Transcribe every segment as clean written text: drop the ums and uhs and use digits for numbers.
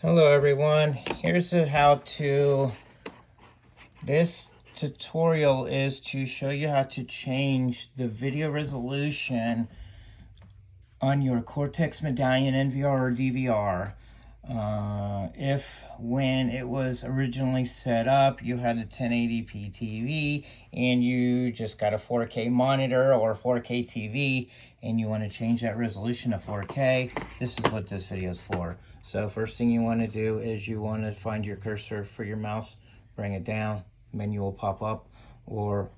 Hello everyone, here's a how-to. This tutorial is to show you how to change the video resolution on your CORTEX Medallion NVR or DVR. If when it was originally set up you had a 1080p TV and you just got a 4K monitor or 4K TV and you want to change that resolution to 4K, this is what this video is for. So first thing you want to do is you want to find your cursor for your mouse, bring it down, menu will pop up, or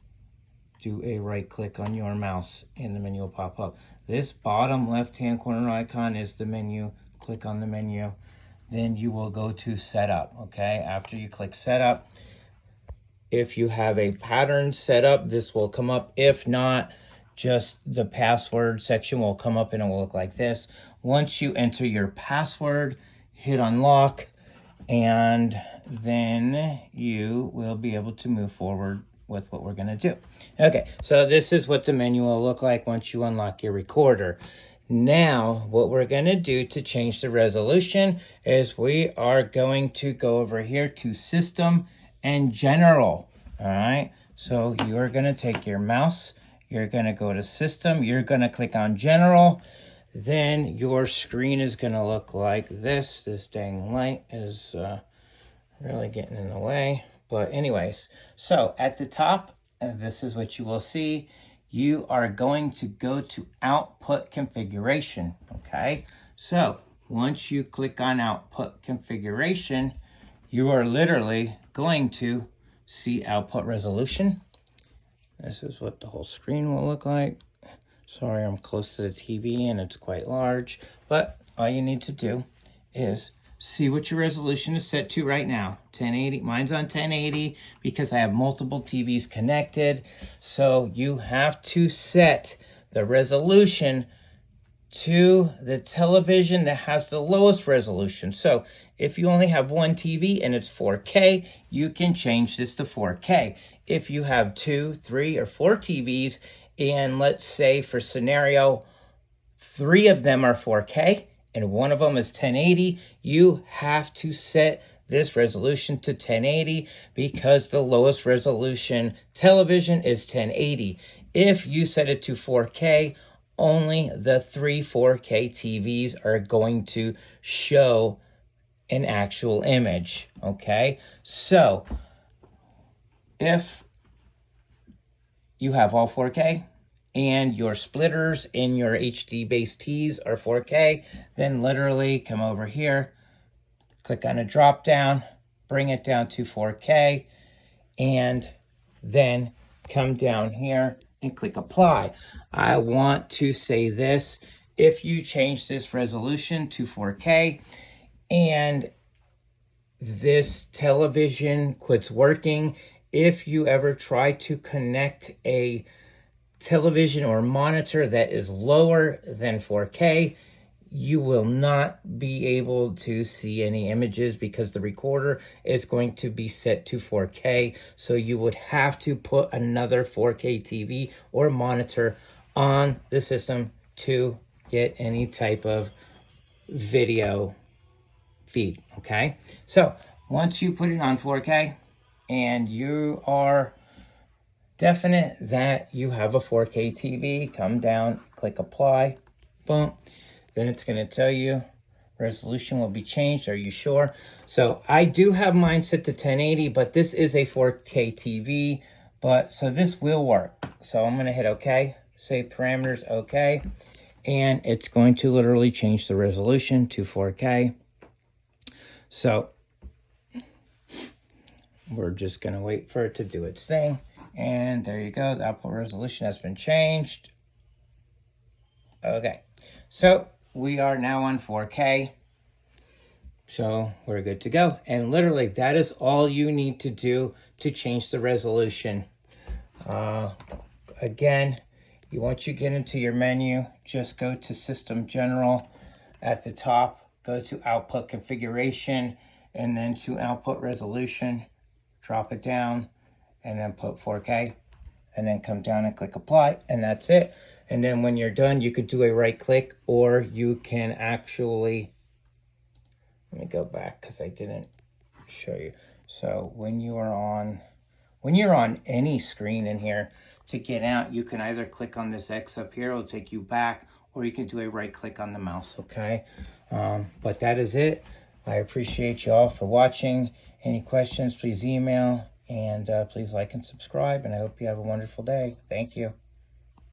do a right click on your mouse and the menu will pop up. This bottom left hand corner icon is the menu. Click on the menu, then you will go to setup. Okay, after you click setup, if you have a pattern set up, this will come up. If not, just the password section will come up and it will look like this. Once you enter your password, hit unlock, and then you will be able to move forward with what we're going to do. Okay, so this is what the menu will look like once you unlock your recorder. Now, what we're going to do to change the resolution is we are going to go over here to System and General. All right, so you are going to take your mouse, you're going to go to System, you're going to click on General. Then your screen is going to look like this. This dang light is really getting in the way. But anyways, so at the top, this is what you will see. You are going to go to Output Configuration, okay? So once you click on Output Configuration, you are literally going to see Output Resolution. This is what the whole screen will look like. Sorry, I'm close to the TV and it's quite large, but all you need to do is see what your resolution is set to right now. 1080, mine's on 1080 because I have multiple TVs connected. So you have to set the resolution to the television that has the lowest resolution. So if you only have one TV and it's 4K, you can change this to 4K. If you have 2, 3, or 4 TVs, and let's say for scenario 3 of them are 4K and one of them is 1080, you have to set this resolution to 1080 because the lowest resolution television is 1080. If you set it to 4K, only the 3 4K TVs are going to show an actual image, okay? So if you have all 4K and your splitters in your HD base Ts are 4K, then literally come over here, click on a drop down, bring it down to 4K, and then come down here and click apply. I want to say this: if you change this resolution to 4K and this television quits working, if you ever try to connect a television or monitor that is lower than 4K, you will not be able to see any images because the recorder is going to be set to 4K. So you would have to put another 4K TV or monitor on the system to get any type of video feed, okay? So once you put it on 4K and you are definite that you have a 4K TV, come down, click apply, boom. Then it's going to tell you resolution will be changed. Are you sure? So I do have mine set to 1080, but this is a 4K TV, so this will work. So I'm going to hit OK, save parameters, OK, and it's going to literally change the resolution to 4K. So we're just going to wait for it to do its thing. And there you go. The output resolution has been changed. Okay. So we are now on 4K. So we're good to go. And literally that is all you need to do to change the resolution. Again, once you get into your menu, just go to System General at the top, go to Output Configuration, and then to Output Resolution, drop it down, and then put 4K, and then come down and click apply, and that's it. And then when you're done, you could do a right click, or you can actually let me go back because I didn't show you. So when you're on any screen in here, to get out, you can either click on this X up here, it'll take you back, or you can do a right click on the mouse, okay? But that is it. I appreciate you all for watching. Any questions, please email, and please like and subscribe, and I hope you have a wonderful day. Thank you.